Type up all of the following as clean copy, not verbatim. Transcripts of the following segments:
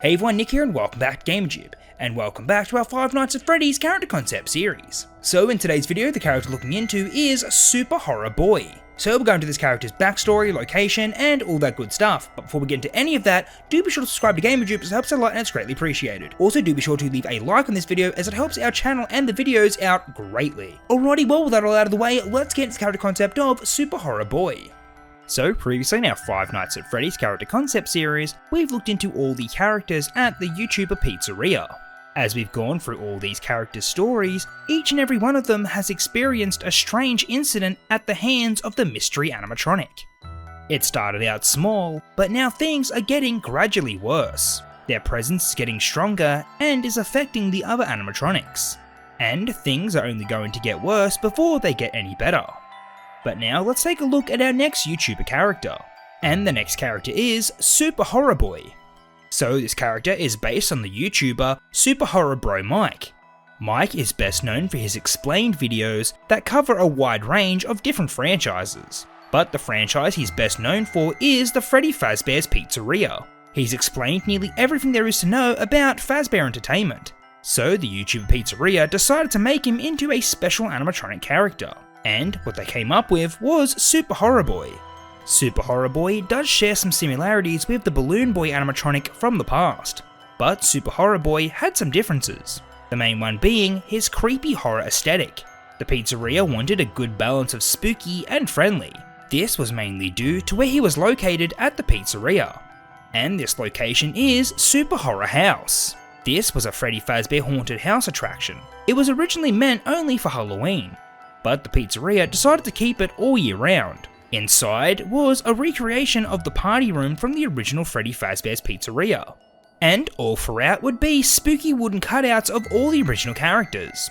Hey everyone, Nick here and welcome back to Gamerjoob, and welcome back to our Five Nights at Freddy's character concept series. So in today's video, the character looking into is Super Horror Boy. So we're going to this character's backstory, location, and all that good stuff. But before we get into any of that, do be sure to subscribe to Gamerjoob as it helps a lot and it's greatly appreciated. Also do be sure to leave a like on this video as it helps our channel and the videos out greatly. Alrighty, well with that all out of the way, let's get into the character concept of Super Horror Boy. So previously in our Five Nights at Freddy's character concept series, we've looked into all the characters at the YouTuber Pizzeria. As we've gone through all these characters' stories, each and every one of them has experienced a strange incident at the hands of the mystery animatronic. It started out small, but now things are getting gradually worse. Their presence is getting stronger and is affecting the other animatronics. And things are only going to get worse before they get any better. But now let's take a look at our next YouTuber character. And the next character is Super Horror Boy. So this character is based on the YouTuber Super Horror Bro Mike. Mike is best known for his explained videos that cover a wide range of different franchises. But the franchise he's best known for is the Freddy Fazbear's Pizzeria. He's explained nearly everything there is to know about Fazbear Entertainment. So the YouTuber Pizzeria decided to make him into a special animatronic character. And what they came up with was Super Horror Boy. Super Horror Boy does share some similarities with the Balloon Boy animatronic from the past, but Super Horror Boy had some differences, the main one being his creepy horror aesthetic. The Pizzeria wanted a good balance of spooky and friendly. This was mainly due to where he was located at the Pizzeria. And this location is Super Horror House. This was a Freddy Fazbear haunted house attraction. It was originally meant only for Halloween, but the Pizzeria decided to keep it all year round. Inside was a recreation of the party room from the original Freddy Fazbear's Pizzeria. And all throughout would be spooky wooden cutouts of all the original characters.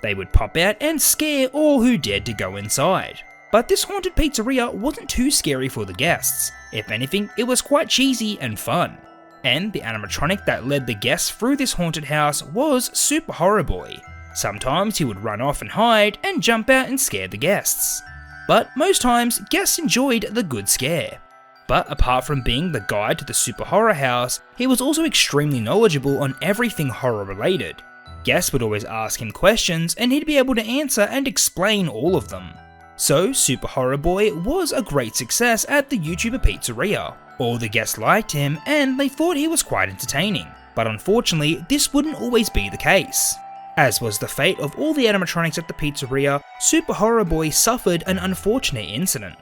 They would pop out and scare all who dared to go inside. But this haunted pizzeria wasn't too scary for the guests. If anything, it was quite cheesy and fun. And the animatronic that led the guests through this haunted house was Super Horror Boy. Sometimes he would run off and hide and jump out and scare the guests. But most times, guests enjoyed the good scare. But apart from being the guide to the Super Horror House, he was also extremely knowledgeable on everything horror related. Guests would always ask him questions and he'd be able to answer and explain all of them. So Super Horror Boy was a great success at the YouTuber Pizzeria. All the guests liked him and they thought he was quite entertaining. But unfortunately, this wouldn't always be the case. As was the fate of all the animatronics at the Pizzeria, Super Horror Boy suffered an unfortunate incident.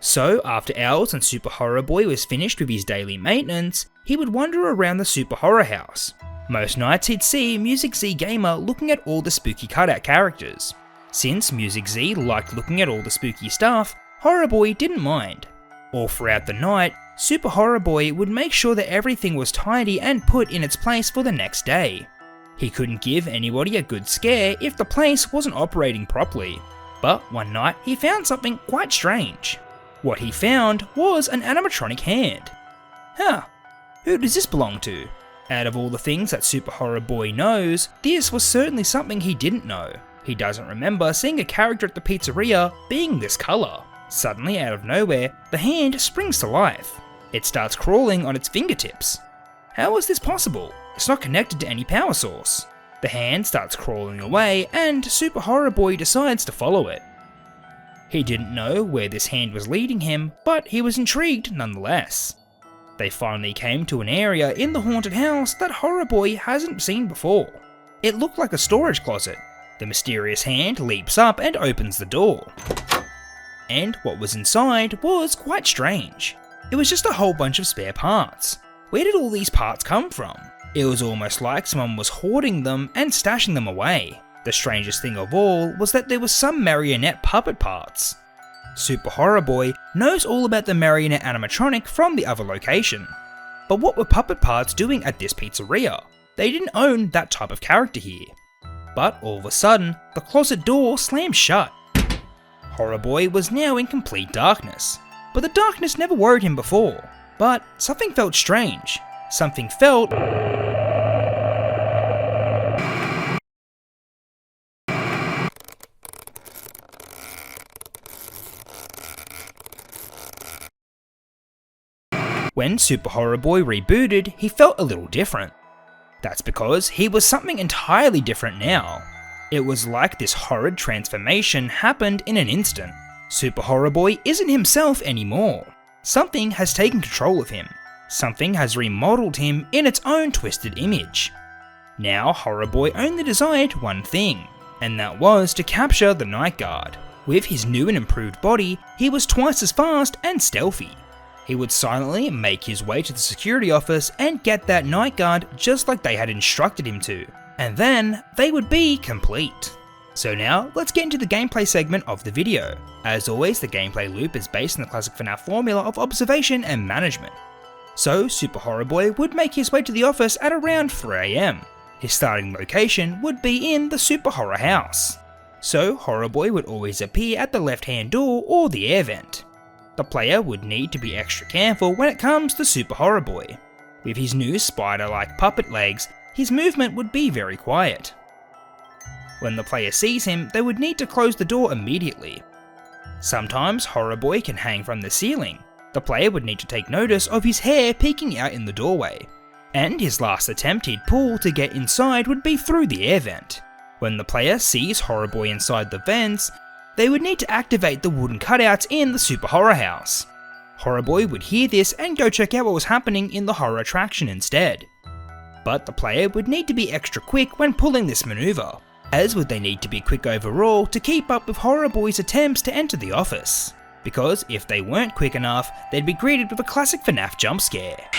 So after hours and Super Horror Boy was finished with his daily maintenance, he would wander around the Super Horror House. Most nights he'd see Music Z Gamer looking at all the spooky cutout characters. Since Music Z liked looking at all the spooky stuff, Horror Boy didn't mind. All throughout the night, Super Horror Boy would make sure that everything was tidy and put in its place for the next day. He couldn't give anybody a good scare if the place wasn't operating properly. But one night he found something quite strange. What he found was an animatronic hand. Huh, who does this belong to? Out of all the things that Super Horror Boy knows, this was certainly something he didn't know. He doesn't remember seeing a character at the Pizzeria being this colour. Suddenly, out of nowhere, the hand springs to life. It starts crawling on its fingertips. How is this possible? It's not connected to any power source. The hand starts crawling away and Super Horror Boy decides to follow it. He didn't know where this hand was leading him, but he was intrigued nonetheless. They finally came to an area in the haunted house that Horror Boy hasn't seen before. It looked like a storage closet. The mysterious hand leaps up and opens the door. And what was inside was quite strange. It was just a whole bunch of spare parts. Where did all these parts come from? It was almost like someone was hoarding them and stashing them away. The strangest thing of all was that there was some marionette puppet parts. Super Horror Boy knows all about the marionette animatronic from the other location. But what were puppet parts doing at this pizzeria? They didn't own that type of character here. But all of a sudden, the closet door slammed shut. Horror Boy was now in complete darkness. But the darkness never worried him before. But something felt strange. Something felt when Super Horror Boy rebooted, he felt a little different. That's because he was something entirely different now. It was like this horrid transformation happened in an instant. Super Horror Boy isn't himself anymore. Something has taken control of him. Something has remodeled him in its own twisted image. Now Horror Boy only desired one thing, and that was to capture the Night Guard. With his new and improved body, he was twice as fast and stealthy. He would silently make his way to the security office and get that Night Guard just like they had instructed him to. And then they would be complete. So now, let's get into the gameplay segment of the video. As always, the gameplay loop is based on the classic Fnaf formula of observation and management. So, Super Horror Boy would make his way to the office at around 3 AM. His starting location would be in the Super Horror House. So, Horror Boy would always appear at the left-hand door or the air vent. The player would need to be extra careful when it comes to Super Horror Boy. With his new spider-like puppet legs, his movement would be very quiet. When the player sees him, they would need to close the door immediately. Sometimes Horror Boy can hang from the ceiling. The player would need to take notice of his hair peeking out in the doorway. And his last attempt he'd pull to get inside would be through the air vent. When the player sees Horror Boy inside the vents, they would need to activate the wooden cutouts in the Super Horror House. Horror Boy would hear this and go check out what was happening in the horror attraction instead. But the player would need to be extra quick when pulling this maneuver, as would they need to be quick overall to keep up with Horror Boy's attempts to enter the office. Because if they weren't quick enough, they'd be greeted with a classic Fnaf jump scare.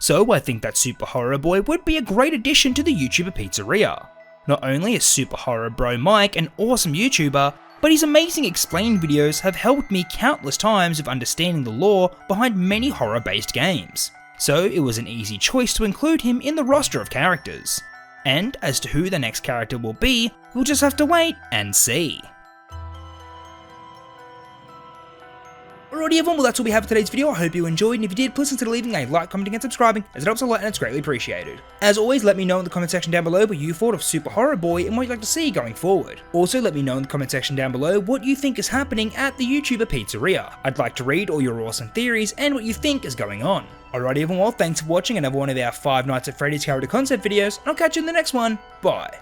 So I think that Super Horror Boy would be a great addition to the YouTuber Pizzeria. Not only is Super Horror Bro Mike an awesome YouTuber, but his amazing explain videos have helped me countless times with understanding the lore behind many horror-based games. So it was an easy choice to include him in the roster of characters. And as to who the next character will be, we'll just have to wait and see. Alrighty everyone, well that's all we have for today's video. I hope you enjoyed, and if you did, please consider leaving a like, commenting and subscribing, as it helps a lot and it's greatly appreciated. As always, let me know in the comment section down below what you thought of Super Horror Boy and what you'd like to see going forward. Also, let me know in the comment section down below what you think is happening at the YouTuber Pizzeria. I'd like to read all your awesome theories and what you think is going on. Alrighty everyone, well thanks for watching another one of our 5 Nights at Freddy's character concept videos, and I'll catch you in the next one. Bye.